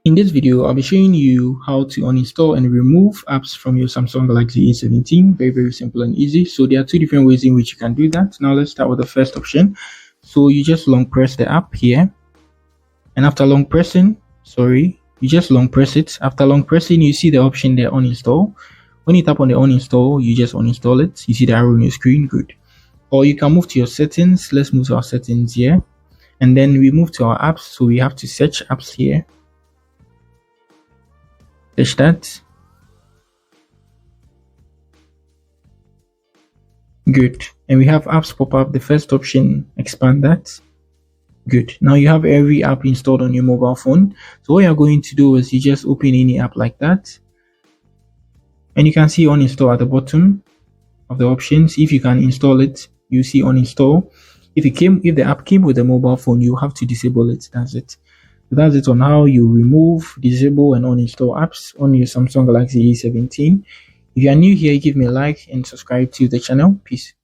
In this video, I'll be showing you how to uninstall and remove apps from your Samsung Galaxy A17. Very simple and easy. So there are two different ways in which you can do that. Now let's start with the first option. So you just long press the app here. And after long pressing, you just long press it. After long pressing, you see the option there, uninstall. When you tap on the uninstall, you just uninstall it. You see the arrow on your screen, good. Or you can move to your settings. Let's move to our settings here. And then we move to our apps. So we have to search apps here. Search that. Good. And we have apps pop up. The first option, expand that. Good. Now you have every app installed on your mobile phone. So what you're going to do is you just open any app like that. And you can see uninstall at the bottom of the options. If you can install it, you see uninstall. If the app came with a mobile phone, you have to disable it. That's it. So that's it on how you remove, disable, and uninstall apps on your Samsung Galaxy A17. If you are new here, give me a like and subscribe to the channel. Peace.